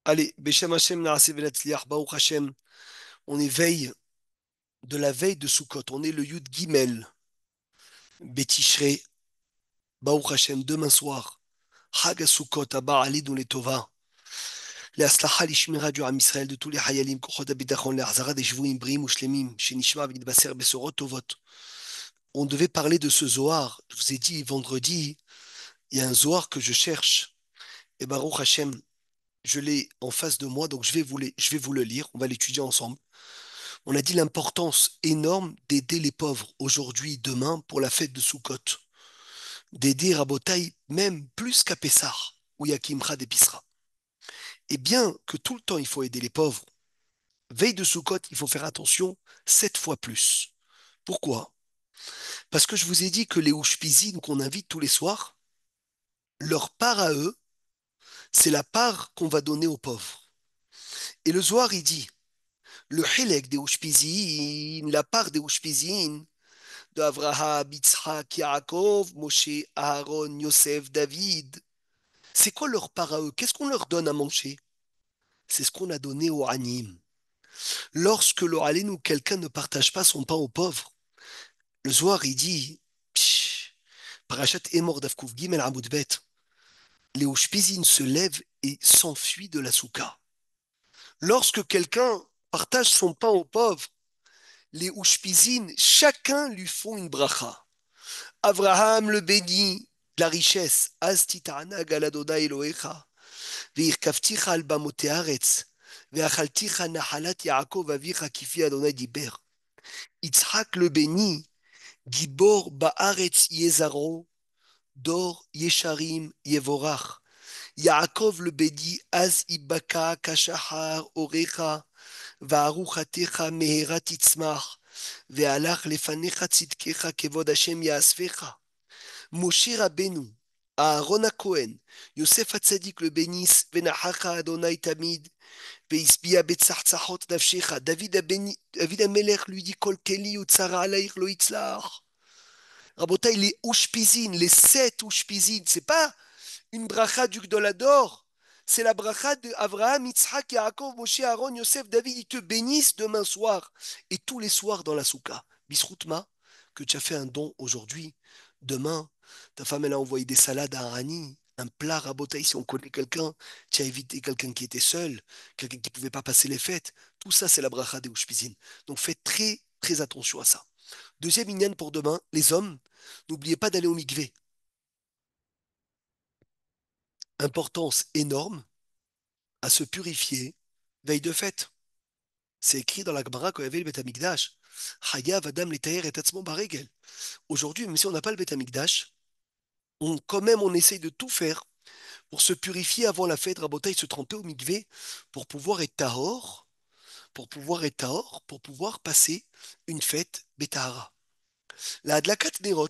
Allez, Beshem Hashem Naaseh Venatzliach, Baruch Hashem, on est veille de la veille de Sukkot, on est le Yud Gimel, Betishrei, Baruch Hashem, demain soir, Chag Sukkot, Abba Ali Doun Tova, les Aslacha Lishmira du Ham Israël, de tous les Hayalim, Kochot Abidachon, les Hazara des Shvuim, Brim ou Shlemim, Shenishma, Vidbaser, Besorot, Tovot. On devait parler de ce Zohar. Je vous ai dit vendredi, il y a un Zohar que je cherche. Et Baruch Hashem, je l'ai en face de moi, donc je vais vous le lire. On va l'étudier ensemble. On a dit l'importance énorme d'aider les pauvres aujourd'hui, demain, pour la fête de Sukkot. D'aider Rabotai même plus qu'à Pessah, où il y a Kimcha d'Episra. Et bien que tout le temps il faut aider les pauvres, veille de Sukkot, il faut faire attention 7 fois plus. Pourquoi? Parce que je vous ai dit que les Ushpizin qu'on invite tous les soirs, leur part à eux, c'est la part qu'on va donner aux pauvres. Et le Zohar, il dit, le Hilek des Ushpizin, la part des Ushpizin, de Avraham, Yitzhak, Yaakov, Moshe, Aaron, Yosef, David. C'est quoi leur part à eux? Qu'est-ce qu'on leur donne à manger? C'est ce qu'on a donné aux Anim. Lorsque l'Oralén ou quelqu'un ne partage pas son pain aux pauvres, le Zohar il dit, Parashat Emor d'Avkouf Gimel Amud Bet, les Ushpizin se lèvent et s'enfuient de la souka. Lorsque quelqu'un partage son pain aux pauvres, les Ushpizin, chacun lui font une bracha. Abraham le bénit, la richesse. Az tita'anag al Adonai Elohecha, ve'irkavticha al bamotei haaretz, ve'achalticha nahalat Yaakov avicha kifi Adonai diber. Yitzhak le bénit, Gibor ba'aretz yezaro, dor yesharim yevorach. Yaakov le bénit, Az ibaka kashahar orecha, va'aruchatecha mehera titzmach, ve'alach lefanecha tzidkecha kevod Hashem yasvecha. Moshe Rabbeinu, Aaron à Cohen, Yosef Hatzadik le bénisse, Venachacha Adonai Tamid, Veisbia Betzachtzachot Nafshecha. David Amelech lui dit Kol Keli Utsara Alaïr Lo Itzlach. Rabotai, les Ushpizin, les 7 Ushpizin, c'est pas une bracha du Gdolador, c'est la bracha de Abraham, Yitzhak, Yaakov, Moshe, Aaron, Yosef, David, ils te bénissent demain soir et tous les soirs dans la souka. Bisroutma, que tu as fait un don aujourd'hui, demain, ta femme elle a envoyé des salades à un rani, un plat rabotaï, si on connaît quelqu'un, tu as évité quelqu'un qui était seul, quelqu'un qui ne pouvait pas passer les fêtes. Tout ça, c'est la bracha des Ushpizin. Donc faites très, très attention à ça. Deuxième inyan pour demain, les hommes, n'oubliez pas d'aller au mikvé. Importance énorme à se purifier veille de fête. C'est écrit dans la Gemara quand il y avait le Beth Amikdash. Chayav Adam letaher et atzmo baregel. Aujourd'hui, même si on n'a pas le Beth Amikdash, quand même on essaye de tout faire pour se purifier avant la fête, Rabotai, se tremper au mikvé pour pouvoir être tahor, pour pouvoir passer une fête Betahara. La Hadlakat Nerot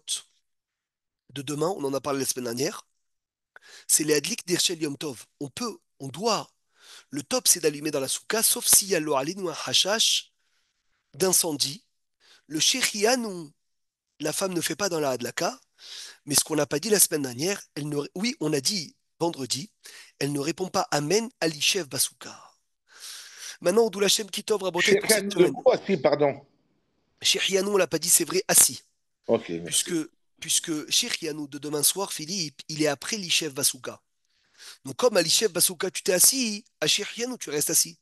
de demain, on en a parlé la semaine dernière, c'est les Hadlik d'Irshel Yom Tov. On doit, le top c'est d'allumer dans la souka, sauf s'il y a l'oalin ou un hashash d'incendie. Le Shechianu, la femme ne fait pas dans la Hadlaka, mais ce qu'on n'a pas dit la semaine dernière, oui, on a dit vendredi, elle ne répond pas Amen à l'Ishev Basuka. Maintenant, d'où la Shem Kitov Rabotai pour cette Shekhan de semaine. quoi? Si, pardon. Shechianu, on l'a pas dit, c'est vrai, assis. Ok, Puisque, merci. puisque Shechianu de demain soir, Philippe, il est après l'Ishev Basuka. Donc, comme à l'Ishev Basuka, tu t'es assis, à Shechianu, tu restes assis.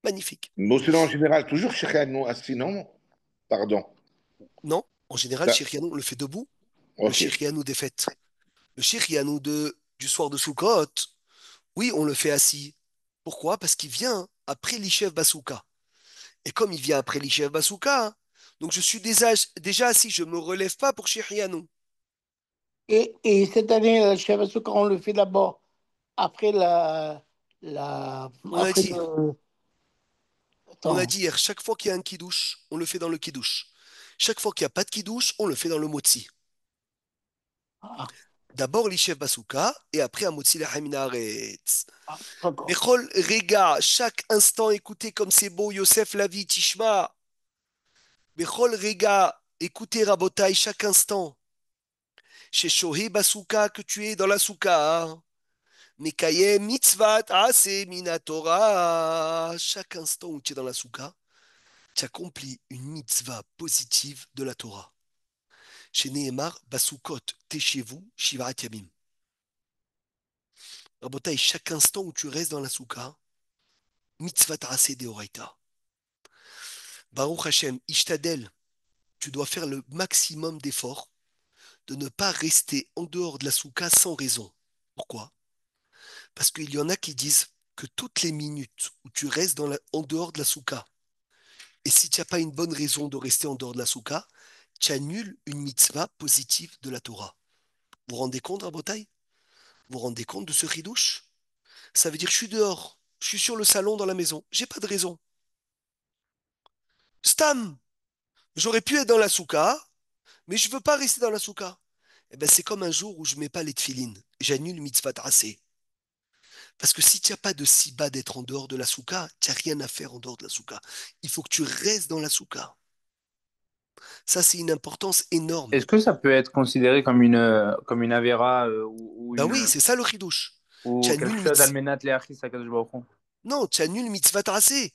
Magnifique. Mais sinon, en général, toujours Shekhan, ah, sinon, pardon. Non, en général, Ça- Shechianu, on le fait debout. Le ok. Shechianu des fêtes. Le Shechianu du soir de Sukkot, oui, on le fait assis. Pourquoi? Parce qu'il vient après l'Ishev Basuka. Et comme il vient après l'Ishev Basuka, hein, donc je suis déjà assis, je ne me relève pas pour Shechianu. Et cette année, Shavasuka, on le fait d'abord après On a après dit, on a attends. dit hier, chaque fois qu'il y a un kidouche, on le fait dans le kidouche. Chaque fois qu'il n'y a pas de kidouche, on le fait dans le motzi. Ah, D'abord l'Ishev Basuka et après un motzi lechaim haaretz. d'accord. Bechol rega, chaque instant, écoutez comme c'est beau, Yosef Lavi Tishma. Bechol rega, écoutez Rabotai chaque instant. Chez Shohei Basuka, que tu es dans la souka. Hein. Mekayem mitzvat ase minatora. Chaque instant où tu es dans la souka, tu accomplis une mitzvah positive de la Torah. Chez Nehemar, Basukot, t'es chez vous, Shivarat Yamim. Rabotai, chaque instant où tu restes dans la souka, mitzvah ase deoraita. Baruch Hashem, Ishtadel, tu dois faire le maximum d'efforts de ne pas rester en dehors de la souka sans raison. Pourquoi? Parce qu'il y en a qui disent que toutes les minutes où tu restes en dehors de la souka, et si tu n'as pas une bonne raison de rester en dehors de la souka, tu annules une mitzvah positive de la Torah. Vous vous rendez compte, Rabotai? Vous vous rendez compte de ce ridouche? Ça veut dire je suis dehors, je suis sur le salon dans la maison, j'ai pas de raison. Stam, j'aurais pu être dans la souka, mais je veux pas rester dans la souka. Eh ben, c'est comme un jour où je mets pas les tefilines. J'annule mitzvah tracée. Parce que si tu n'as pas de siba d'être en dehors de la souka, tu n'as rien à faire en dehors de la souka. Il faut que tu restes dans la souka. Ça, c'est une importance énorme. Est-ce que ça peut être considéré comme une avéra Ben oui, c'est ça le chidouche. Tu ou quelque annules chose mitz... d'almenat leachis à Kadosh Baruch Hu? Non, tu annules mitzvah tracée.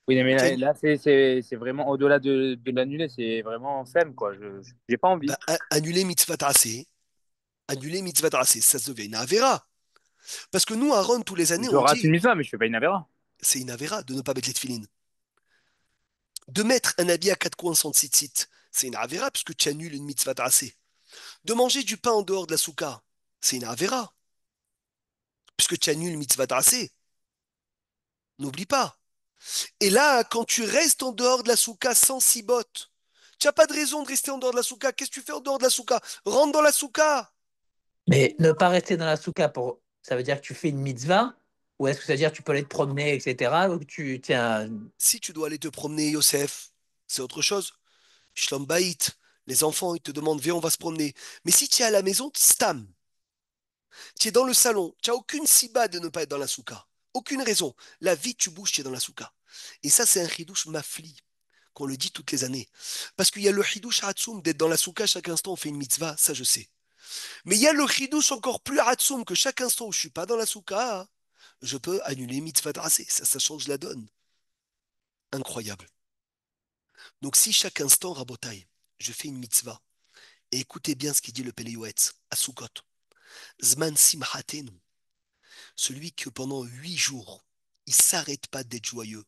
Oui, mais Tu là, annu- là, c'est vraiment au-delà de l'annuler, c'est vraiment femme, quoi. J'ai pas envie. ben, annuler mitzvah tracée. Annuler mitzvah tracée, ça se devient une avéra. Parce que nous, à Aaron, tous les années, Je on rate une dit, mitzvah, mais je fais pas une avéra. c'est une avéra de ne pas mettre les tefilines. De mettre un habit à quatre coins sans tzitzit, c'est une avéra puisque tu annules une mitzvah tracée. De manger du pain en dehors de la souka, c'est une avéra puisque tu annules une mitzvah tracée. N'oublie pas. Et là, quand tu restes en dehors de la souka sans cibotte, tu n'as pas de raison de rester en dehors de la souka. Qu'est-ce que tu fais en dehors de la souka? Rentre dans la souka. Mais ne pas rester dans la souka, ça veut dire que tu fais une mitzvah? Ou est-ce que ça veut dire que tu peux aller te promener, etc. Ou que tu tiens. Si tu dois aller te promener, Yosef, c'est autre chose. Shlom Baït, les enfants, ils te demandent, viens, on va se promener. Mais si tu es à la maison, stam. Tu es dans le salon, tu n'as aucune siba de ne pas être dans la souka. Aucune raison. La vie, tu bouges, tu es dans la souka. Et ça, c'est un chidouche mafli, qu'on le dit toutes les années. Parce qu'il y a le chidouche hatsoum d'être dans la souka, chaque instant on fait une mitzvah, ça je sais. Mais il y a le chidouche encore plus hatsoum que chaque instant où je suis pas dans la souka, je peux annuler mitzvah drasé. Ça change la donne. Incroyable. Donc si chaque instant, Rabotai, je fais une mitzvah, et écoutez bien ce qu'il dit le Péléouetz à Sukkot. Zman simhatenu, celui que pendant 8 jours, il s'arrête pas d'être joyeux.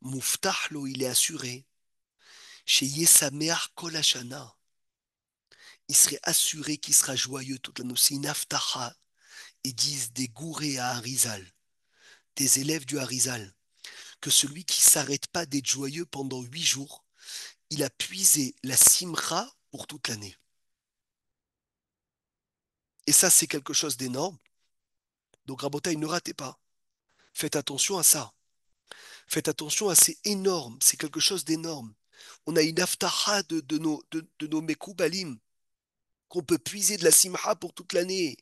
Muftahlo, il est assuré. Chez Yesameach Kol Hashana, il serait assuré qu'il sera joyeux toute l'année. C'est une aftaha. Ils disent des gourés à Harizal, des élèves du Harizal, que celui qui s'arrête pas d'être joyeux pendant 8 jours, il a puisé la simra pour toute l'année. Et ça, c'est quelque chose d'énorme. Donc, Rabotaï, ne ratez pas. Faites attention à ça. Faites attention à c'est énorme. C'est quelque chose d'énorme. On a une aftaha de nos Mekoubalim, qu'on peut puiser de la simra pour toute l'année.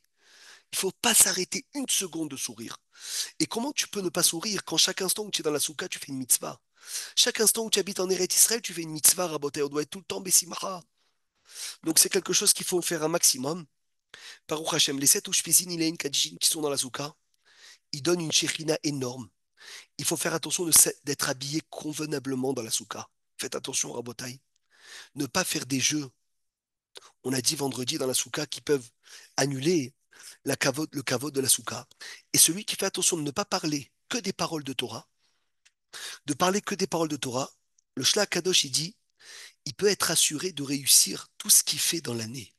Il ne faut pas s'arrêter une seconde de sourire. Et comment tu peux ne pas sourire quand chaque instant où tu es dans la souka, tu fais une mitzvah? Chaque instant où tu habites en Eretz Israël, tu fais une mitzvah, raboté. On doit être tout le temps Bessimcha. Donc c'est quelque chose qu'il faut faire un maximum. Baruch Hashem, les 7 Ushpizin, Ilain, Kadjin qui sont dans la souka, ils donnent une shechina énorme. Il faut faire attention d'être habillé convenablement dans la souka. Faites attention, Rabotai. Ne pas faire des jeux. On a dit vendredi dans la souka qui peuvent annuler le kavod de la souka. Et celui qui fait attention de ne pas parler que des paroles de Torah, de parler que des paroles de Torah, le Shla Kadosh, il dit, il peut être assuré de réussir tout ce qu'il fait dans l'année.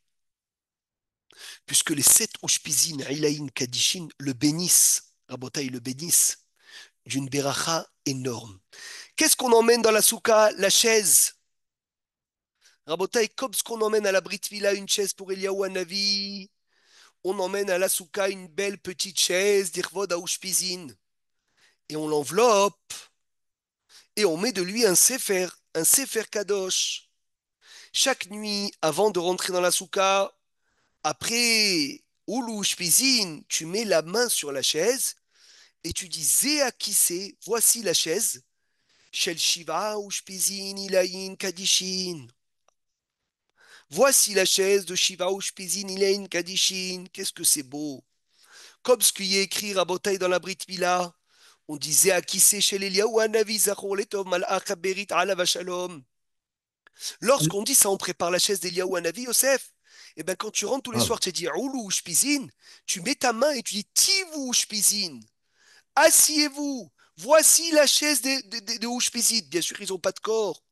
Puisque les 7 Ushpizin, Ilaïn, Kadishin le bénissent, Rabotai le bénissent, d'une beracha énorme. Qu'est-ce qu'on emmène dans la souka? La chaise. Rabotai, comme ce qu'on emmène à la Brit Villa, une chaise pour Eliyahu Hanavi, on emmène à la souka une belle petite chaise, d'Irvod à Ushpizin. Et on l'enveloppe, et on met de lui un sefer kadosh. Chaque nuit, avant de rentrer dans la souka, après Oulu Shpizin, tu mets la main sur la chaise et tu dis Zéakissé, voici la chaise. Shel Shiva ou Shpizin, Ilaïn, Kadishin. Voici la chaise de Shiva ou Shpizin, Ilaïn, Kadishin. Qu'est-ce que c'est beau! Comme ce qui est écrit Rabotai dans la Brit Mila, on disait à qui c'est chez l'Eliaou Hanavi Zachor Letov Malach Haberit Alav Shalom. Lorsqu'on dit ça, on prépare la chaise d'Eliaou Hanavi, Yosef. Et bien, quand tu rentres tous les Ah, soirs, tu dis Oulou Shpizin, tu mets ta main et tu dis Tivou Shpizin. Asseyez-vous. Voici la chaise de Ushpizin. Bien sûr, ils n'ont pas de corps.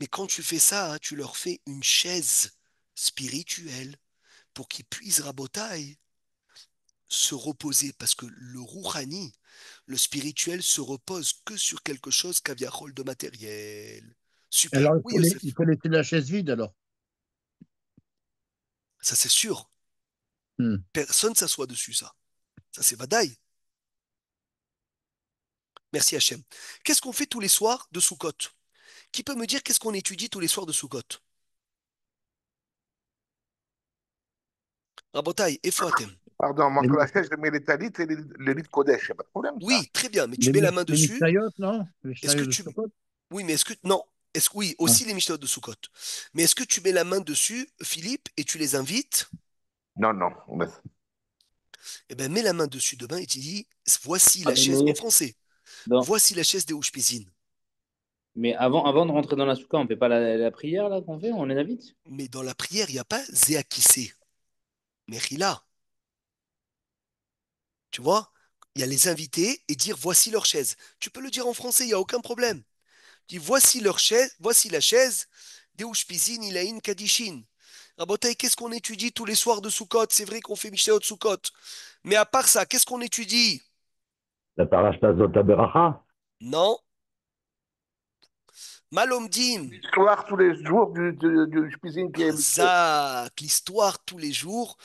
Mais quand tu fais ça, hein, tu leur fais une chaise spirituelle pour qu'ils puissent rabotailler, se reposer. Parce que le rouhani, le spirituel, se repose que sur quelque chose qu'aviachol de matériel. Super. alors, Oui, Yosef. il faut laisser la chaise vide, alors. Ça, c'est sûr. Hmm. Personne ne s'assoit dessus, ça. Ça, c'est Vadaï. Merci Hachem. Qu'est-ce qu'on fait tous les soirs de Sukkot? Qui peut me dire qu'est-ce qu'on étudie tous les soirs de Sukkot? Rabotai, Efoatem. Pardon, moi, Les, que la chaise, je mets les talit et les lits de Kodesh, y a pas de problème, ça. Oui, très bien, mais tu mets la main les dessus. Mishnayot, non? Les Est-ce que Mishnayot de tu... Sukkot? Oui, mais est-ce que... Non. Est-ce que... Oui, Ah. aussi les Mishnayot de Sukkot. Mais est-ce que tu mets la main dessus, Philippe, et tu les invites? Non, non. Eh bien, mets la main dessus demain et tu dis, voici Ah, la chaise, en mais, français, non. voici la chaise des Ushpizin. Mais avant de rentrer dans la souka, on fait pas la prière là qu'on fait, on les invite. Mais dans la prière, il n'y a pas Zéakissé, mais Rila. Tu vois? Il y a les invités et dire, voici leur chaise. Tu peux le dire en français, il n'y a aucun problème. Dis, voici leur chaise, voici la chaise des Ushpizin, Ilaïn, Kadishin. Rabotai, qu'est-ce qu'on étudie tous les soirs de Sukkot? C'est vrai qu'on fait Mishnayot de Sukkot. Mais à part ça, qu'est-ce qu'on étudie? La parashat Zot HaBeracha. Non. Malomdim. L'histoire tous les jours du cuisine qui est Mitzvot. Chazak. L'histoire tous les jours.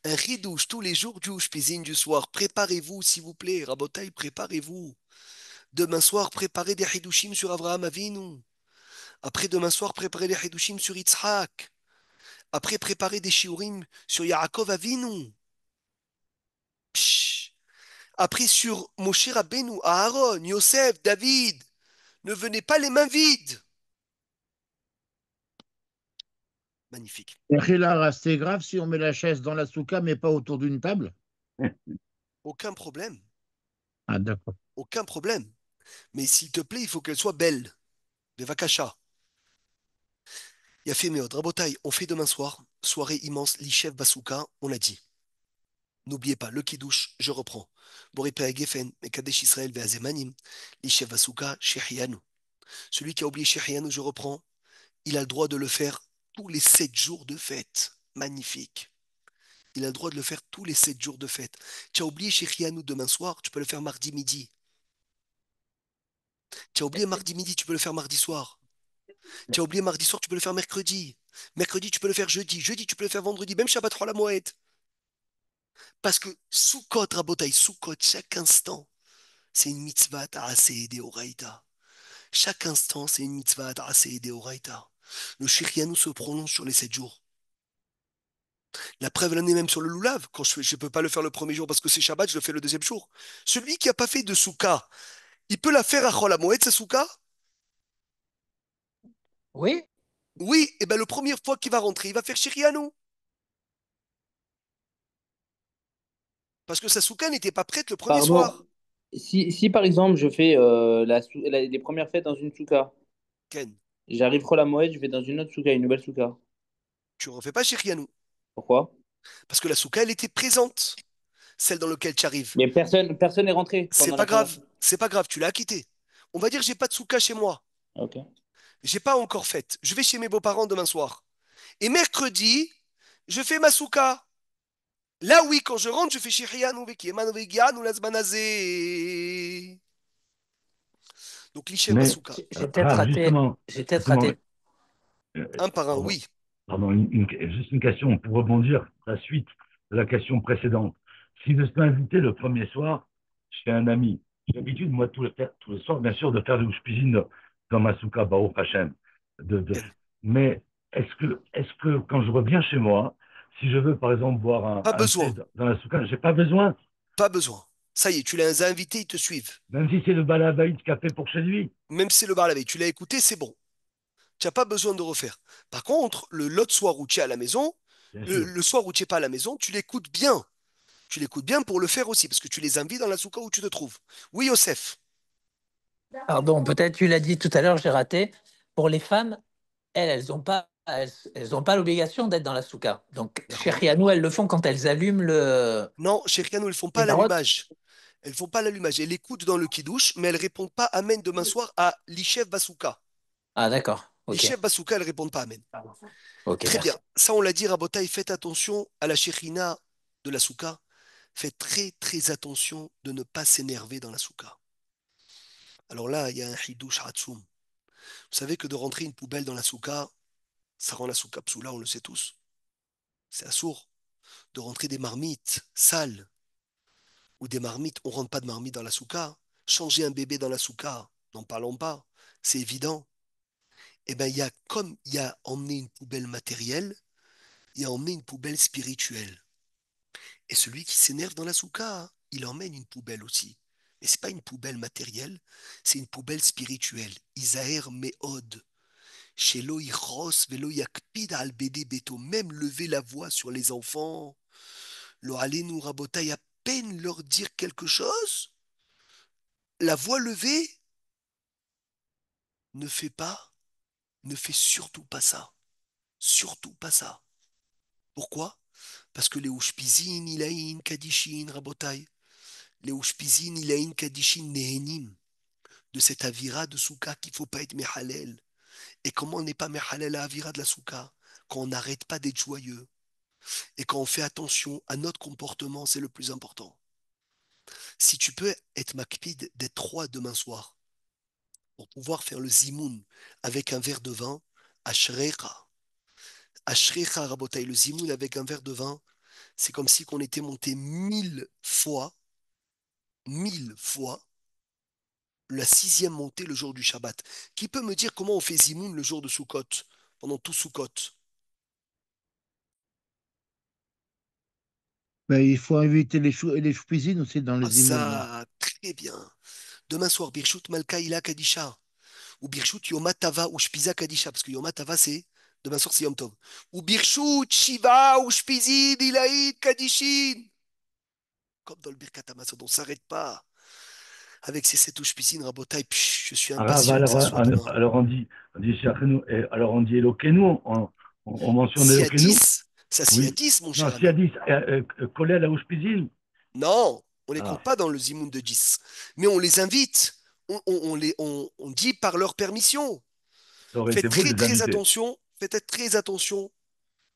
Un ridouche tous les jours du Ushpizin du soir. Préparez-vous, s'il vous plaît. Rabotai, préparez-vous. Demain soir, préparez des hidushim sur Avraham Avinu. Après demain soir, préparez des hidushim sur Yitzhak. Après, préparez des shiurim sur Yaakov Avinu. Psh. Après, sur Moshe Rabbeinu, Aaron, Yosef, David. Ne venez pas les mains vides. Magnifique. Et Khilara, c'est grave si on met la chaise dans la souka, mais pas autour d'une table? Aucun problème. Ah, d'accord. Aucun problème. Mais s'il te plaît, il faut qu'elle soit belle. Bevakasha. Yafé Meod. Rabotai, on fait demain soir. Soirée immense, l'Ishev Basuka, on l'a dit. N'oubliez pas, le Kiddush, je reprends. Boripé Gefen, Mekadesh Israël Veazemanim, l'Ishev Basuka, Shechianu. Celui qui a oublié Shechianu, je reprends. Il a le droit de le faire tous les 7 jours de fête. Magnifique. Il a le droit de le faire tous les 7 jours de fête. Tu as oublié Shechianu demain soir, tu peux le faire mardi midi. Tu as oublié mardi midi, tu peux le faire mardi soir. Tu as oublié mardi soir, tu peux le faire mercredi. Mercredi, tu peux le faire jeudi. Jeudi, tu peux le faire vendredi. Même Shabbat la Moed. Parce que Sukkot, Rabotai, Sukkot, chaque instant, c'est une mitzvah ta'aseh deoraita. Chaque instant, c'est une mitzvah ta'aseh deoraita. Le Shirianu se prononce sur les 7 jours. La preuve, elle en est même sur le loulav. Quand je ne peux pas le faire le premier jour parce que c'est Shabbat, je le fais le deuxième jour. Celui qui n'a pas fait de Souka, il peut la faire à Chol Hamoed, sa Souka? Oui, Oui, et bien le première fois qu'il va rentrer, il va faire Shirianu. Parce que sa Souka n'était pas prête le premier Pardon. soir. Si par exemple je fais les premières fêtes dans une souka, Ken, j'arrive la Moed, je vais dans une autre souka, une nouvelle souka. tu ne refais pas Shirianu. Pourquoi? Parce que la Souka, elle était présente, celle dans laquelle tu arrives. Mais personne n'est rentré C'est pendant pas la première grave, fête. c'est pas grave, tu l'as acquitté. On va dire j'ai pas de Souka chez moi. Ok. J'ai pas encore faite. Je vais chez mes beaux-parents demain soir. Et mercredi, je fais ma Souka. Là, oui, quand je rentre, je fais Shirianu Veki, Emanu Vegianu Lazmanazé. Donc, l'Ishev Mais, Basuka. j'ai peut-être Rav, raté. justement, J'ai peut-être justement, raté. euh, Un par un, pardon, oui. pardon, juste une question pour rebondir à la suite de la question précédente. Si je suis invité le premier soir chez un ami, j'ai l'habitude, moi, tous les soirs, bien sûr, de faire de cuisine dans ma souka, Baruch Hashem. Ken. Mais est-ce que quand je reviens chez moi, si je veux, par exemple, boire Pas un thé besoin. dans la souka, j'ai pas besoin, Pas besoin. Ça y est, tu les as invités, ils te suivent. même si c'est le baladaïd qu'a fait pour chez lui, Même si c'est le bar la veille, tu l'as écouté, c'est bon. Tu n'as pas besoin de refaire. Par contre, l'autre soir où tu es à la maison, bien le, sûr. le soir où tu n'es pas à la maison, tu l'écoutes bien. Tu l'écoutes bien pour le faire aussi, parce que tu les invites dans la souka où tu te trouves. Oui, Yosef. Pardon, peut-être tu l'as dit tout à l'heure, j'ai raté. Pour les femmes, elles ont pas l'obligation d'être dans la souka. Donc, chez Nahon. Rianou, elles le font quand elles allument Non, chez Riano, elles font les pas barottes. l'allumage. Elles font pas l'allumage. Elles écoutent dans le kiddush, mais elles répondent pas Amen demain soir à l'Ishev Basuka. Ah, d'accord. Ok. L'Ishev Basuka, elles répondent pas Amen. Ok, Très bien. merci. Ça, on l'a dit, Rabotaï, faites attention à la Shekhinah de la souka. Faites très, très attention de ne pas s'énerver dans la souka. Alors là, il y a un hidouch hatsoum. Vous savez que de rentrer une poubelle dans la souka, ça rend la souka psoula, on le sait tous. C'est assourd. De rentrer des marmites sales ou des marmites, on rentre pas de marmite dans la souka. Changer un bébé dans la souka, n'en parlons pas. C'est évident. Eh bien, il y a comme il y a emmené une poubelle matérielle, il y a emmené une poubelle spirituelle. Et celui qui s'énerve dans la souka, il emmène une poubelle aussi. Mais c'est pas une poubelle matérielle, c'est une poubelle spirituelle. Isaher meod. Shelo ichros velo yakpid al bede beto. Même lever la voix sur les enfants. Lo alenu rabotai, à peine leur dire quelque chose. La voix levée ne fait pas, ne fait surtout pas ça. Surtout pas ça. Pourquoi? Parce que les ushpizin, ilaïn, kadishin, rabotai. Les ushpizin, ilaïn, kadishin, nehenim. De cette avira de souka qu'il ne faut pas être mehalel. Et comment on n'est pas mehalel à avira de la souka? Quand on n'arrête pas d'être joyeux. Et quand on fait attention à notre comportement, c'est le plus important. Si tu peux être makpid d'être trois demain soir, pour pouvoir faire le zimoun avec un verre de vin, ashrecha. Ashrecha rabotai, le zimoun avec un verre de vin, c'est comme si on était monté 1000 fois, la sixième montée le jour du Shabbat. Qui peut me dire comment on fait zimoun le jour de Sukkot, pendant tout Sukkot? Ben, il faut inviter les choux aussi dans Ah les imounes. ça, très bien. Demain soir, Birshut Malka Ila Kadisha, ou Birshut Yom Tava ou Shpiza Kadisha, parce que Yom Tava c'est, demain soir c'est Yom Tov. Ou Birshut Shiva ou Shpizid Ilaïd Kadishin. Comme dans le Birkat Hamazon, on ne s'arrête pas. Avec ces sept Ushpizin, Rabotai, je suis Arabe, impatient que ça soit demain. alors on dit Shachenu, alors on dit Elokeinu, on mentionne Si à Elokeinu, 10, ça s'y à oui. 10, mon Non, cher si à ami. 10, collé à la Houspizine. Non, on ne les compte Ah, pas dans le Zimoun de 10. Mais on les invite. On dit par leur permission. ça aurait été Faites beau de très les très inviter. attention. Faites très attention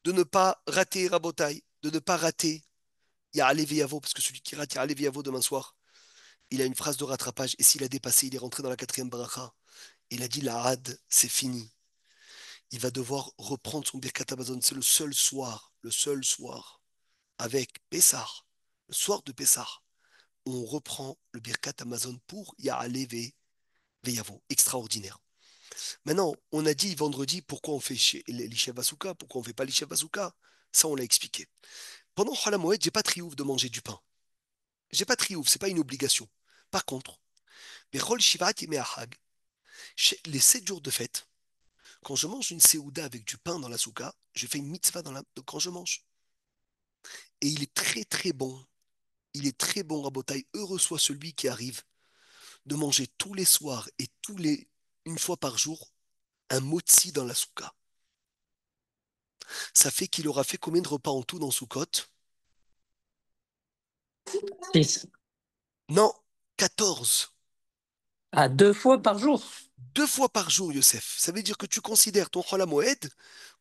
de ne pas rater Rabotai, de ne pas rater Ya'ale Veyavo, parce que celui qui rate Ya'ale Veyavo demain soir, il a une phrase de rattrapage. Et s'il a dépassé, il est rentré dans la quatrième bracha. Il a dit la had, c'est fini. Il va devoir reprendre son Birkat Hamazon. C'est le seul soir, avec Pessah, le soir de Pessah, on reprend le Birkat Amazon pour Ya'ale Veyavo. Extraordinaire. Maintenant, on a dit vendredi pourquoi on fait l'Ishev Asuka, pourquoi on ne fait pas l'Ishev Asuka. Ça, on l'a expliqué. Pendant Chol Hamoed, j'ai pas triouf de manger du pain. J'ai pas triouf, c'est pas une obligation. Par contre, Bechol Shivat Yemei Hag, les 7 jours de fête, quand je mange une séouda avec du pain dans la souka, je fais une mitzvah quand je mange. Et il est très très bon. Il est très bon, Rabotai. Heureux soit celui qui arrive de manger tous les soirs et une fois par jour, un motzi dans la souka. Ça fait qu'il aura fait combien de repas en tout dans Soukot? 6. Non, 14. À 2 fois par jour. 2 fois par jour, Youssef. Ça veut dire que tu considères ton Chol Moed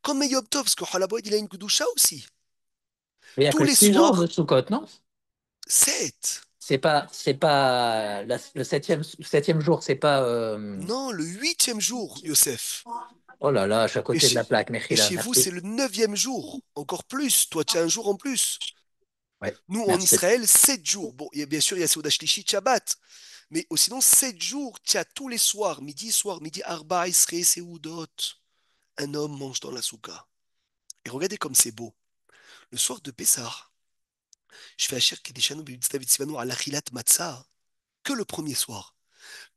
comme un Yom Tov, parce que Chol Moed, il a une Kedusha aussi. Mais il n'y a Tous que les 6 jours de soirs, Sukkot, non? 7. C'est pas le septième jour, c'est pas. Non, le huitième jour, Youssef. Oh là là, je suis à Et côté de chez, la plaque, et Mechila, chez vous, merci. c'est le neuvième jour. Encore plus. Toi, tu as un jour en plus. Ouais, Nous, en merci. Israël, 7 jours. Bon, bien sûr, il y a Seudah Shlishi, Shabbat. Mais sinon, 7 jours, tu as tous les soirs, midi, Arba, Israël, Seudot. Un homme mange dans la souka. Et regardez comme c'est beau. Le soir de Pessah, je fais Asher Kedeshanu David Sivanu à l'Achilat Matzah que le premier soir.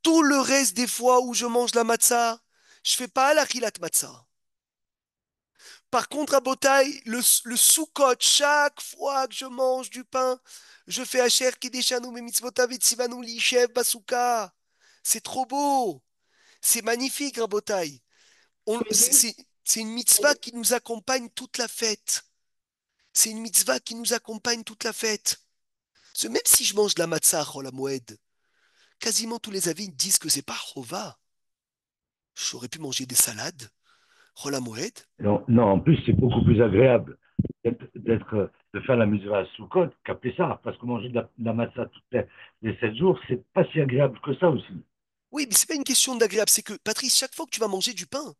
Tout le reste des fois où je mange la matzah, je fais pas l'Achilat Matzah. Par contre, à Botaï, le Soukot, chaque fois que je mange du pain, je fais Asher Kideshanu Mitzvotav et Tzivanu Lichev Basuka. C'est trop beau. C'est magnifique, Rabotai. C'est une mitzvah qui nous accompagne toute la fête. C'est une mitzvah qui nous accompagne toute la fête. Même si je mange de la matzah à la Moed, quasiment tous les avis disent que c'est pas chova. J'aurais pu manger des salades, Rola Moed. Non, non, en plus, c'est beaucoup plus agréable de faire la mitzvah à Sukkot qu'après ça, parce que manger de la matzah tous les 7 jours, c'est pas si agréable que ça aussi. Oui, mais c'est pas une question d'agréable, c'est que, Patrice, chaque fois que tu vas manger du pain,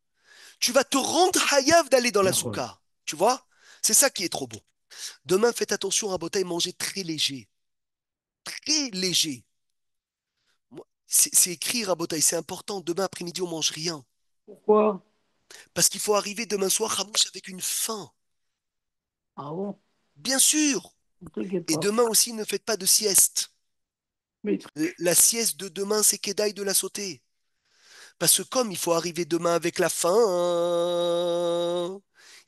tu vas te rendre hayav d'aller dans la D'accord. souka. Tu vois? C'est ça qui est trop beau. Demain, faites attention à Botaï, manger très léger. Très léger. C'est écrit à Botaï, c'est important. Demain après-midi, on mange rien. Pourquoi? Parce qu'il faut arriver demain soir, Hamouche, avec une faim. Ah bon? Bien sûr. Ne t'inquiète Et pas. demain aussi, ne faites pas de sieste. Mais La sieste de demain, c'est Kedaï de la sauter. Parce que comme il faut arriver demain avec la faim,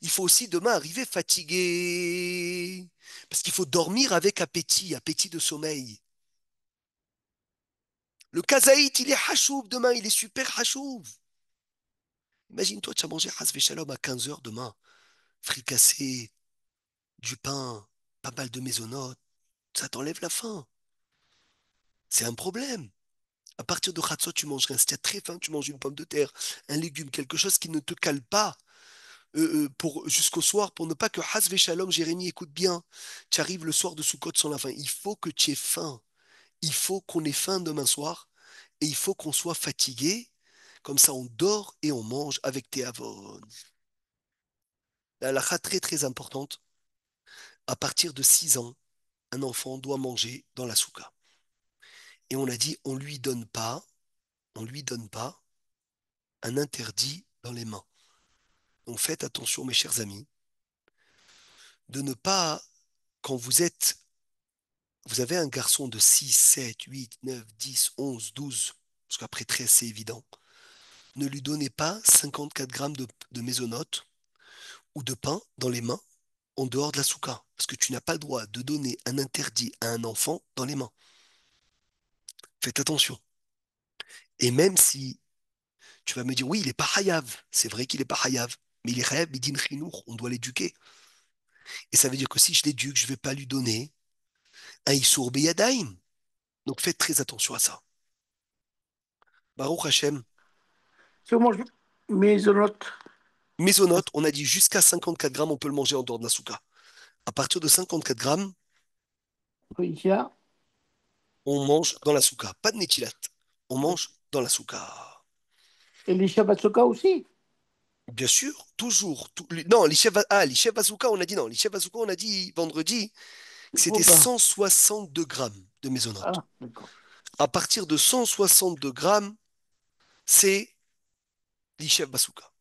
il faut aussi demain arriver fatigué. Parce qu'il faut dormir avec appétit, appétit de sommeil. Le kazaït, il est hachouv demain, il est super hachouv. Imagine-toi, tu as mangé has shalom à 15 heures demain. Fricassé, du pain, pas mal de maisonnottes. Ça t'enlève la faim. C'est un problème. À partir de Khatsot, tu manges rien. Si tu as très faim, tu manges une pomme de terre, un légume, quelque chose qui ne te cale pas pour, jusqu'au soir, pour ne pas que Hasvé Shalom, Jérémie, écoute bien, tu arrives le soir de Sukkot sans la faim. Il faut que tu aies faim. Il faut qu'on ait faim demain soir et il faut qu'on soit fatigué. Comme ça, on dort et on mange avec tes avon. La halakha très très importante. À partir de 6 ans, un enfant doit manger dans la souka. Et on a dit, on lui donne pas un interdit dans les mains. Donc faites attention, mes chers amis, de ne pas, quand vous avez un garçon de 6, 7, 8, 9, 10, 11, 12, parce qu'après 13, c'est évident, ne lui donnez pas 54 grammes de mésonotes ou de pain dans les mains en dehors de la souka. Parce que tu n'as pas le droit de donner un interdit à un enfant dans les mains. Faites attention. Et même si tu vas me dire, oui, il n'est pas hayav, c'est vrai qu'il n'est pas hayav, mais il est hayav bidin chinour, on doit l'éduquer. Et ça veut dire que si je l'éduque, je ne vais pas lui donner un issour beyadaïm. Donc faites très attention à ça. Baruch Hashem, si on mange mésonote, mésonote, on a dit jusqu'à 54 grammes, on peut le manger en dehors de la souka. À partir de 54 grammes, Risha, on mange dans la souka. Pas de netilat. On mange dans la souka. et l'Isha Batsoka aussi. Bien sûr, toujours. Non, l'Ishev Bazooka, on a dit non. L'Ishev Bazooka, on a dit vendredi que Il faut c'était pas. 162 grammes de mésonote. Ah, d'accord. À partir de 162 grammes, c'est l'Ishev Bazooka.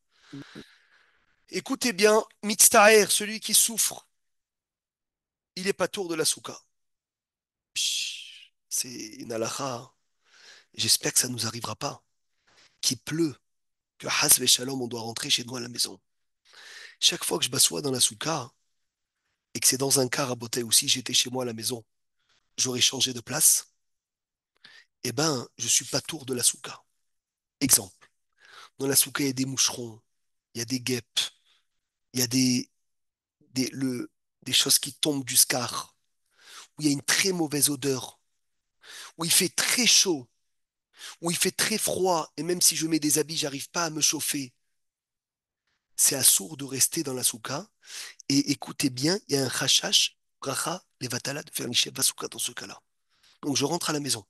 Écoutez bien, Mitztaher, celui qui souffre, il est pas tour de la souka. C'est une halakha, hein. J'espère que ça ne nous arrivera pas. Qu'il pleut, que Has Shalom, on doit rentrer chez nous à la maison. Chaque fois que je m'assois dans la souka, et que c'est dans un car à Beauté aussi, j'étais chez moi à la maison, j'aurais changé de place, eh ben, je suis pas tour de la souka. Exemple, dans la souka, il y a des moucherons, il y a des guêpes, il y a des, le, des choses qui tombent du scar, où il y a une très mauvaise odeur, où il fait très chaud, où il fait très froid, et même si je mets des habits, j'arrive pas à me chauffer. C'est assourd de rester dans la souka. Et écoutez bien, il y a un chashash, bracha, levatala, de faire l'ishev souka dans ce cas-là. Donc je rentre à la maison.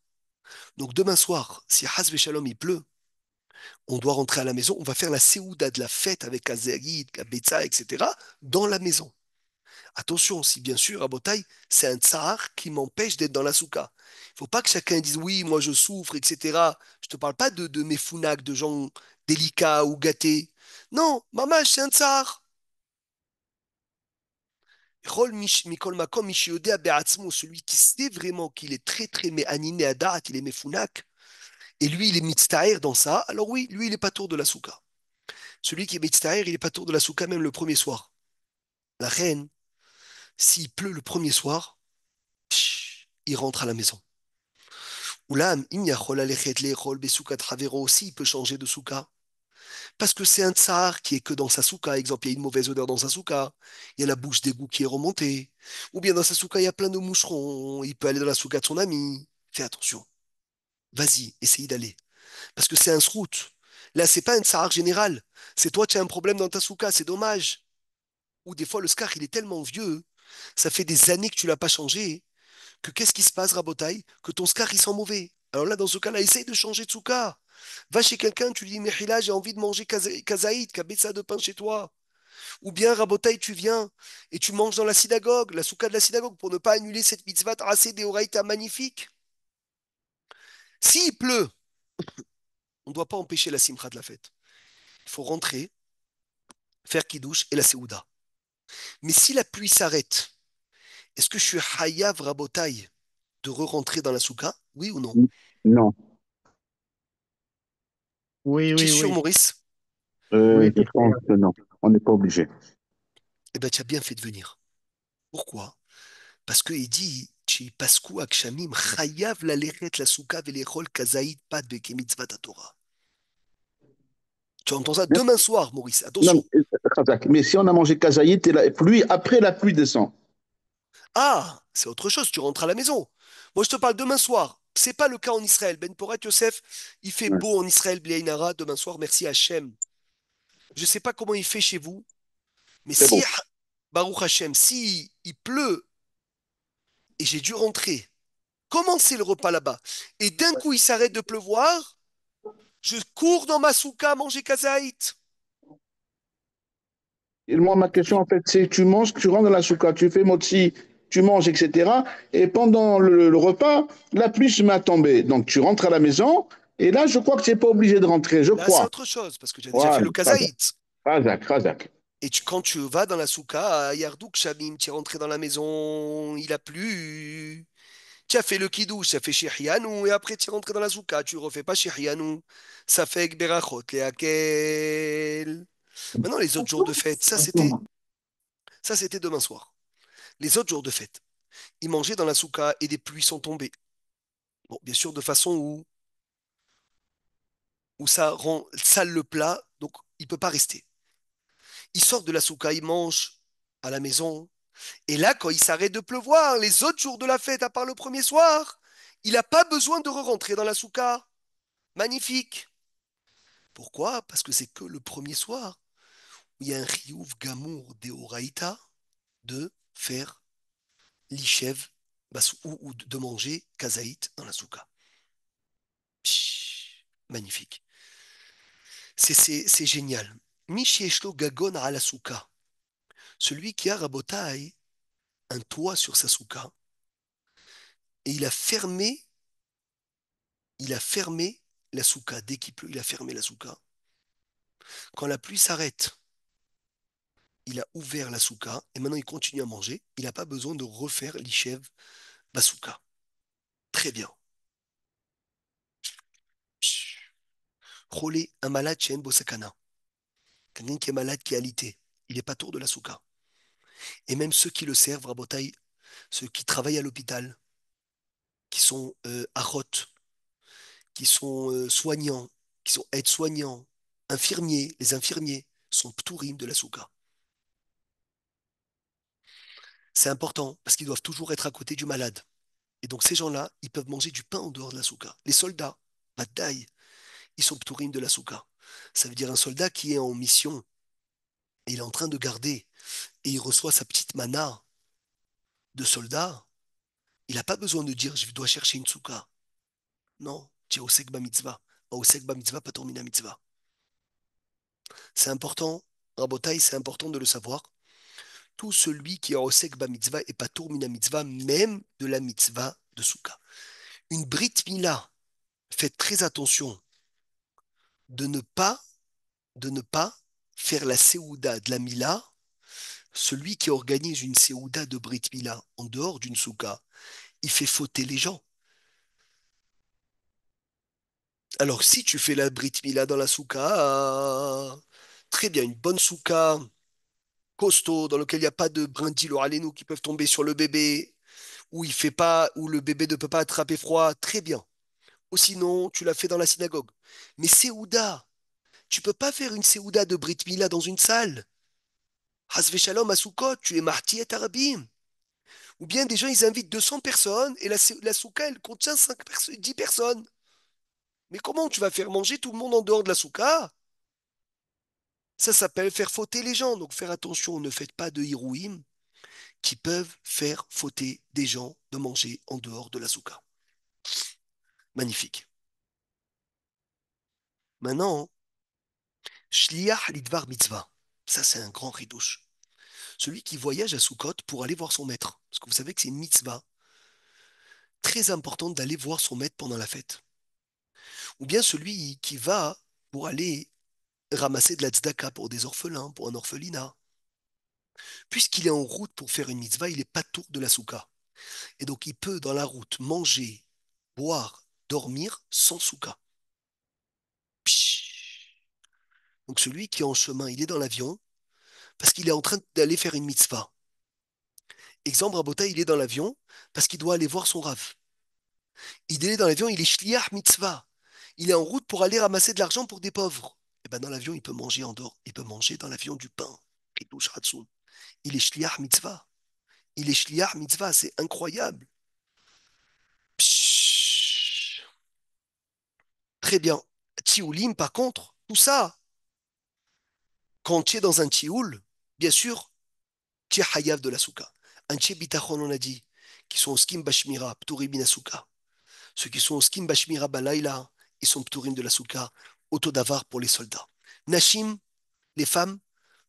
Donc demain soir, si Has Shalom il pleut, on doit rentrer à la maison, on va faire la séouda de la fête avec Azagid, Kabetza, etc. dans la maison. Attention, si bien sûr, à Botaï, c'est un tsar qui m'empêche d'être dans la souka. Il ne faut pas que chacun dise oui, moi je souffre, etc. Je ne te parle pas de mes founaks, de gens délicats ou gâtés. Non, maman, c'est un tsar. Celui qui sait vraiment qu'il est très très animé à date, il est mefounak, et lui il est mitztaher dans ça, alors oui, lui il est pas tour de la souka. Celui qui est Metztaer, il est pas tour de la souka même le premier soir. La reine, s'il pleut le premier soir, il rentre à la maison. Oulam, im yachol alechet le'echol besoukat havero aussi, il peut changer de souka. Parce que c'est un tsar qui est que dans sa souka. Exemple, il y a une mauvaise odeur dans sa souka. Il y a la bouche d'égout qui est remontée. Ou bien dans sa souka, il y a plein de moucherons. Il peut aller dans la souka de son ami. Fais attention. Vas-y, essaye d'aller. Parce que c'est un srout. Là, c'est pas un tsar général. C'est toi qui as un problème dans ta souka. C'est dommage. Ou des fois, le scar, il est tellement vieux. Ça fait des années que tu l'as pas changé. Que qu'est-ce qui se passe, Rabotai? Que ton scar, il sent mauvais. Alors là, dans ce cas-là, essaye de changer de souka. Va chez quelqu'un, tu lui dis, Mehila, j'ai envie de manger kazaïd, kabetza de pain chez toi. Ou bien, Rabotai, tu viens et tu manges dans la synagogue, la souka de la synagogue, pour ne pas annuler cette mitzvah assez déoraïta magnifique. S'il pleut, on ne doit pas empêcher la simcha de la fête. Il faut rentrer, faire kiddush et la seouda. Mais si la pluie s'arrête, est-ce que je suis hayav, Rabotai, de re-rentrer dans la souka? Oui ou non? Non, Oui, Tu es oui, sûr, oui. Maurice? Oui, je pense que non. On n'est pas obligé. Eh bien, tu as bien fait de venir. Pourquoi? Parce qu'il dit, Tchi Pasku Akshamim, Chayav la lechet la souka velechol kazaït pad bekemitzvat Torah. Tu entends ça demain soir, Maurice. Non, Attention. Razak, mais si on a mangé kazaït et la pluie, après la pluie descend. Ah, c'est autre chose. Tu rentres à la maison. Moi, je te parle demain soir. C'est pas le cas en Israël. Ben Porat Yosef, il fait Ouais, beau en Israël, Bliaïnara, demain soir. Merci Hachem. Je sais pas comment il fait chez vous, mais c'est si, beau. Baruch Hachem, si il pleut et j'ai dû rentrer, commencer le repas là-bas, et d'un coup il s'arrête de pleuvoir, je cours dans ma souka manger kazaït. Et moi, ma question, en fait, c'est tu manges, tu rentres dans la souka, tu fais motzi, tu manges, etc. Et pendant le repas, la pluie se met à tomber. Donc, tu rentres à la maison, et là, je crois que tu n'es pas obligé de rentrer, je Là, c'est crois. autre chose, parce que tu as déjà fait Voilà, le Razak, kazaït. Razak, Razak. Et quand tu vas dans la souka à Yardouk Shamim, tu es rentré dans la maison, il a plu. Tu as fait le kidouche, ça fait Shihyanou, et après tu es rentré dans la souka, tu refais pas Shihyanou. Ça fait Gberachot, et Akel. Maintenant, les autres jours de fête, ça c'était demain soir. Les autres jours de fête, ils mangeaient dans la souka et des pluies sont tombées. Bon, bien sûr, de façon où ça rend sale le plat, donc il peut pas rester. Ils sortent de la souka, ils mangent à la maison. Et là, quand il s'arrête de pleuvoir, les autres jours de la fête, à part le premier soir, il n'a pas besoin de re-rentrer dans la souka. Magnifique. Pourquoi? Parce que c'est que le premier soir où il y a un riyuv gamour deoraita de faire l'ishev ou de manger kazaït dans la souka. Magnifique. C'est génial. Mishieshlo gagon à la souka. Celui qui a rabotai un toit sur sa souka et il a fermé la souka. Dès qu'il pleut, il a fermé la souka. Quand la pluie s'arrête, il a ouvert la souka et maintenant il continue à manger. Il n'a pas besoin de refaire l'ishev basouka. Très bien. Cholé, un malade chez Bosakana. Quelqu'un qui est malade, qui est alité. Il n'est pas tour de la souka. Et même ceux qui le servent, Rabotai, ceux qui travaillent à l'hôpital, qui sont achot, qui sont soignants, qui sont aides-soignants, infirmiers, les infirmiers sont ptourim de la souka. C'est important parce qu'ils doivent toujours être à côté du malade. Et donc ces gens-là, ils peuvent manger du pain en dehors de la souka. Les soldats, bataille, ils sont ptourim de la souka. Ça veut dire un soldat qui est en mission et il est en train de garder et il reçoit sa petite mana de soldat. Il n'a pas besoin de dire je dois chercher une souka. Non, tu es osek ba mitzvah. Osek ba mitzvah, pas mina mitzvah. C'est important, Rabotai, c'est important de le savoir. Tout celui qui est osek ba mitzvah est pas mina mitzvah, même de la mitzvah de souka. Une brit mila, faites très attention de ne pas, de ne pas faire la séouda de la mila. Celui qui organise une séouda de brit mila en dehors d'une souka, il fait fauter les gens. Alors si tu fais la brit mila dans la souka, Très bien, une bonne souka costaud dans lequel il n'y a pas de brindilles ou râlenou qui peuvent tomber sur le bébé, où il fait pas, où le bébé ne peut pas attraper froid. Très bien. Ou sinon, tu l'as fait dans la synagogue. Mais Séouda, tu peux pas faire une Séouda de Brit Mila dans une salle. Hasve Shalom à Soukot, tu es marty et Arabim. Ou bien des gens, ils invitent 200 personnes et la souka, elle contient 10 personnes. Mais comment tu vas faire manger tout le monde en dehors de la souka? Ça s'appelle faire fauter les gens. Donc faire attention, ne faites pas de hirouim qui peuvent faire fauter des gens de manger en dehors de la souka. Magnifique. Maintenant, Shliach Lidvar Mitzvah. Ça, c'est un grand ridouche. Celui qui voyage à Sukkot pour aller voir son maître. Parce que vous savez que c'est une mitzvah très importante d'aller voir son maître pendant la fête. Ou bien celui qui va pour aller ramasser de la tzedaka pour des orphelins, pour un orphelinat. Puisqu'il est en route pour faire une mitzvah, il n'est pas tour de la souka. Et donc il peut dans la route manger, boire, dormir sans souka. Pshhh. Donc celui qui est en chemin, il est dans l'avion parce qu'il est en train d'aller faire une mitzvah. Exemple, Rabota, il est dans l'avion parce qu'il doit aller voir son rave. Il est dans l'avion, il est shliach mitzvah. Il est en route pour aller ramasser de l'argent pour des pauvres. Et ben dans l'avion, il peut manger en dehors. Il peut manger dans l'avion du pain. Il est shliach mitzvah. Il est shliach mitzvah, c'est incroyable. Pshhh. Très bien. Tioulin, par contre, tout ça, quand tu es dans un tioul, bien sûr, tu es hayav de la souka. Un tché bitachon, on a dit, qui sont au skim bashmira, pturim min souka. Ceux qui sont au skim bashmira balayla, ils sont pturim de la souka, autodavar pour les soldats. Nashim, les femmes,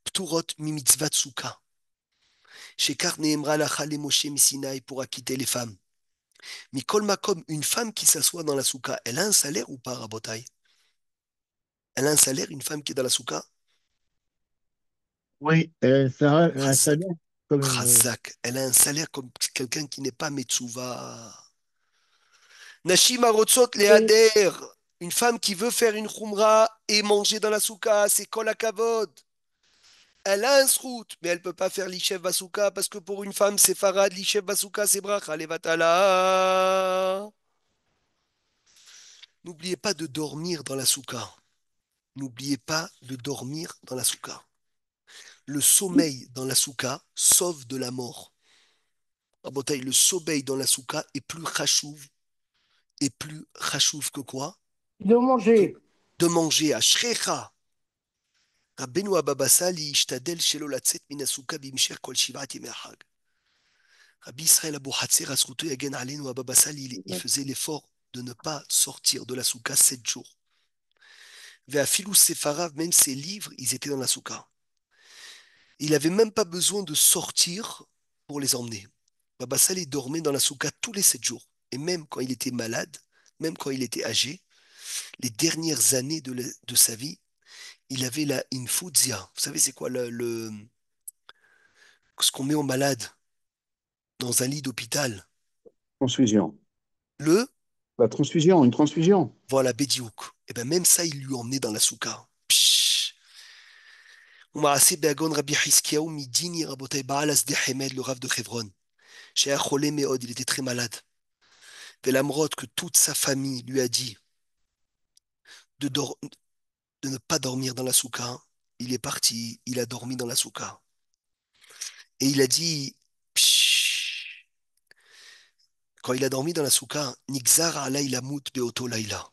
pturot mi mitzvat souka. Shekar neemra lacha le Moshe misinaï pour acquitter les femmes. Mikol makom, une femme qui s'assoit dans la souka, elle a un salaire ou pas, Rabotai? Elle a un salaire, une femme qui est dans la souka? Oui, ça a un Chazak, salaire quand même. chazak. Elle a un salaire comme quelqu'un qui n'est pas Metsuva. Nashima rotzot leader. Une femme qui veut faire une khumra et manger dans la souka, c'est kol hakavod. Elle a un srout, mais elle ne peut pas faire l'ishev basouka parce que pour une femme, c'est farad, l'ishev basouka, c'est bracha, levatala. N'oubliez pas de dormir dans la souka. N'oubliez pas de dormir dans la souka. Le sommeil dans la souka sauve de la mort. Rabotaï, le sommeil dans la souka est plus chachouv que quoi? De Que manger. de manger à shrecha. Rabbeinu Abba Sali ishtadel shelo latzet min hasouka bimsher kol shivat yemei hag. Rabbi Israël Abou Hatzer Asruto Yagen Aleinu Abba Sali, il faisait l'effort de ne pas sortir de la souka 7 jours. Ve'afilou sefarav, même ses livres, ils étaient dans la souka. Il n'avait même pas besoin de sortir pour les emmener. Baba Saleh dormait dans la souka tous les 7 jours. Et même quand il était malade, même quand il était âgé, les dernières années de sa vie, il avait la infuzia. Vous savez, c'est quoi ce qu'on met aux malades dans un lit d'hôpital? Transfusion. Le, La transfusion, une transfusion. voilà, Bediouk. Et bien même ça, il lui emmenait dans la souka. Pshhh. Umaase Beagon Rabbi Hiskiaou Midini Rabotay Baal Asdehemed, le Rav de Hebron. Chez Acholé Meod, il était très malade. Velamrod, que toute sa famille lui a dit de, de ne pas dormir dans la souka. Il est parti, il a dormi dans la souka. Et il a dit, pshhh, quand il a dormi dans la souka, Nixar alay lamut beoto laila.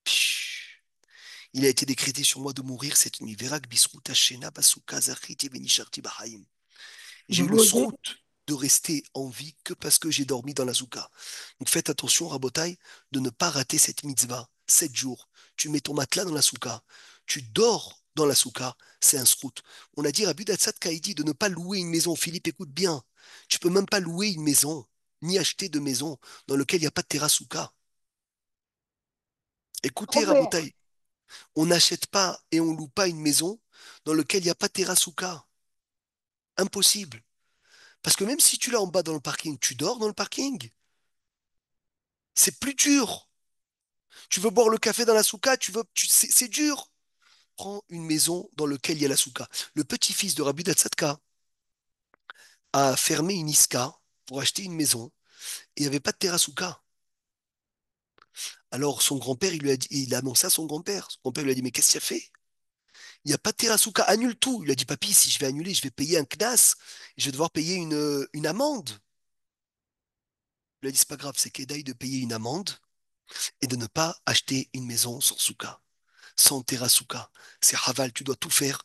Pshhh. Il a été décrété sur moi de mourir cette nuit. Verak bisrut hashena basuka zachiti venisharti bahaim. Je J'ai eu le veux dire, srout de rester en vie que parce que j'ai dormi dans la souka. Donc faites attention, Rabotai, de ne pas rater cette mitzvah. 7 jours. Tu mets ton matelas dans la souka. Tu dors dans la souka. C'est un srout. On a dit à Budatsat Kaidi de ne pas louer une maison. Philippe, écoute bien. Tu peux même pas louer une maison, ni acheter de maison dans laquelle il n'y a pas de terrasouka. Écoutez, Robert, Rabotai, on n'achète pas et on loue pas une maison dans laquelle il n'y a pas de terrasouka. Impossible. Parce que même si tu l'as en bas dans le parking, tu dors dans le parking. C'est plus dur. Tu veux boire le café dans la souka, c'est dur. prends une maison dans laquelle il y a la souka. Le petit-fils de Rabbi Datsatka a fermé une iska pour acheter une maison et il n'y avait pas de terre à souka. Alors son grand-père, il lui a dit, il a annoncé à son grand-père. Son grand-père lui a dit, mais qu'est-ce qu'il a fait? Il n'y a pas de terre à souka, annule tout. Il a dit, papy, si je vais annuler, je vais payer un knas, je vais devoir payer une amende. Il a dit, c'est pas grave, c'est qu'Edaï de payer une amende et de ne pas acheter une maison sans souka, sans terre à souka. C'est Haval, tu dois tout faire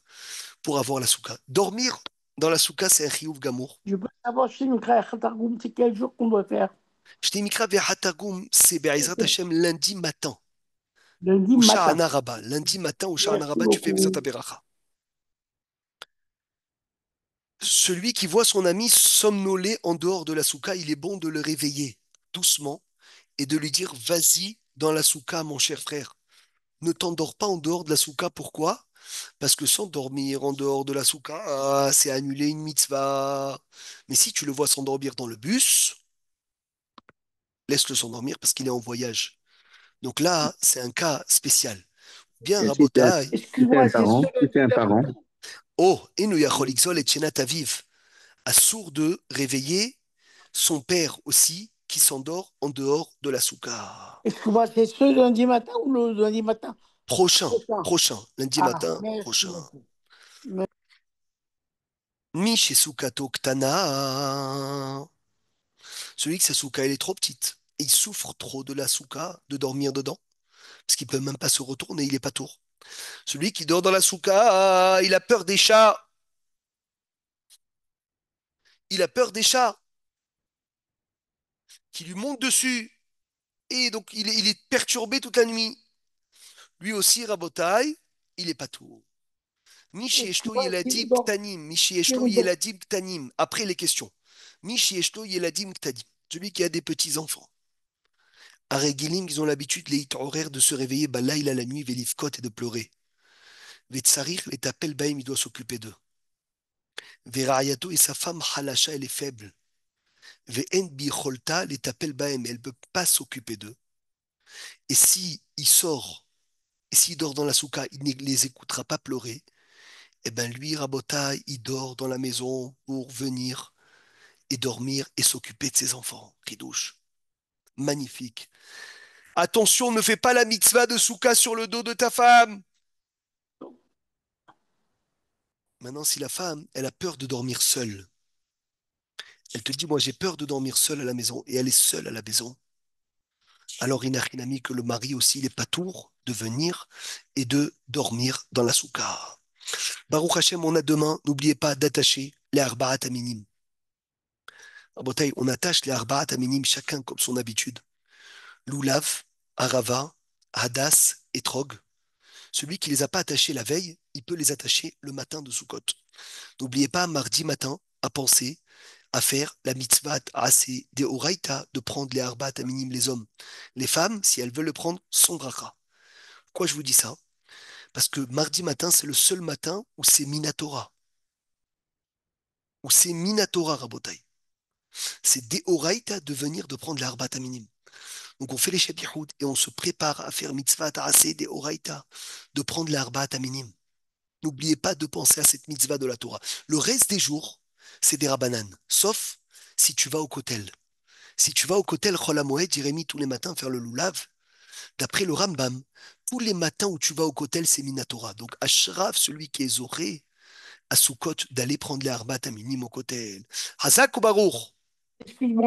pour avoir la souka. Dormir dans la souka, c'est un chiyuv gamour. Je peux savoir chez nous, Targum, c'est quel jour qu'on doit faire? J'étais mikra ve'hatagum, c'est Be'ezrat Hashem lundi matin. Lundi Au matin. Sha'ana Rabba. Lundi matin, au Sha'ana Merci Rabba, tu fais beaucoup. Vezat Beracha. Celui qui voit son ami somnoler en dehors de la souka, il est bon de le réveiller doucement et de lui dire, vas-y dans la souka, mon cher frère. Ne t'endors pas en dehors de la souka. Pourquoi? Parce que s'endormir en dehors de la souka, c'est annuler une mitzvah. Mais si tu le vois s'endormir dans le bus, laisse-le s'endormir parce qu'il est en voyage. Donc là, c'est un cas spécial. Bien, Et Rabotai. si t'es Excuse-moi, un c'est parent, sûr. si t'es un parent, Oh, Enu Yachol Ixol et Chenat Aviv. Assourd de réveiller son père aussi qui s'endort en dehors de la souka. Excuse-moi, c'est ce lundi matin ou le lundi matin? Prochain, Prochain. prochain, lundi Ah, matin, merci prochain. beaucoup. Mi chez Soukato Ktana. Celui que sa souka elle est trop petite. Et il souffre trop de la souka, de dormir dedans, parce qu'il peut même pas se retourner, il est pas tour. Celui qui dort dans la souka, il a peur des chats. Il a peur des chats qui lui montent dessus. Et donc il est perturbé toute la nuit. Lui aussi, Rabotai, il est pas tour. Michi Eshlo Excuse-moi, Yeladim Ktanim. Michi Eshlo Yeladim Ktanim. Après les questions. Michi Eshlo Yeladim Ktanim. Celui qui a des petits-enfants. À Regilim, ils ont l'habitude, les horaires de se réveiller, Balaïla la nuit, Velivkot et de pleurer. Vetsarir, les tapel Baim, il doit s'occuper d'eux. Verayato et sa femme Halasha, elle est faible. Ve'en Bicholta, les tapel Baim, elle ne peut pas s'occuper d'eux. Et si il sort, et s'il dort dans la souka, il ne les écoutera pas pleurer. Eh bien, lui, Rabota, il dort dans la maison pour venir et dormir et s'occuper de ses enfants. Ridouche. Magnifique. Attention, ne fais pas la mitzvah de souka sur le dos de ta femme. Maintenant, si la femme, elle a peur de dormir seule, elle te dit, moi j'ai peur de dormir seule à la maison, et elle est seule à la maison, alors Inachinami que le mari aussi, il est patour de venir et de dormir dans la souka. Baruch Hashem, on a demain, n'oubliez pas d'attacher les arba'at aminim. Rabotai, on attache les arba'at aminim, chacun comme son habitude. Loulav, Arava, Hadas et Trog. Celui qui les a pas attachés la veille, il peut les attacher le matin de Sukkot. N'oubliez pas, mardi matin, à penser à faire la mitzvah assez des oraita de prendre les arbat à minime les hommes. Les femmes, si elles veulent le prendre, sont bracha. Pourquoi je vous dis ça? Parce que mardi matin, c'est le seul matin où c'est Minatora. Où c'est Minatora, Rabotai. C'est des oraita de venir de prendre les arbat à minime. Donc on fait les shabihoud et on se prépare à faire mitzvah assez des oraita de prendre les arbat à minime. N'oubliez pas de penser à cette mitzvah de la Torah. Le reste des jours, c'est des rabanan, sauf si tu vas au kotel. Si tu vas au kotel Chol HaMoed, Jérémie, tous les matins faire le loulav, d'après le Rambam, tous les matins où tu vas au kotel, c'est Minatora. Donc, Ashraf, celui qui est zoré, à Soukot, d'aller prendre les arbat à minim au kotel. Hazak ou Baruch? Excuse-moi.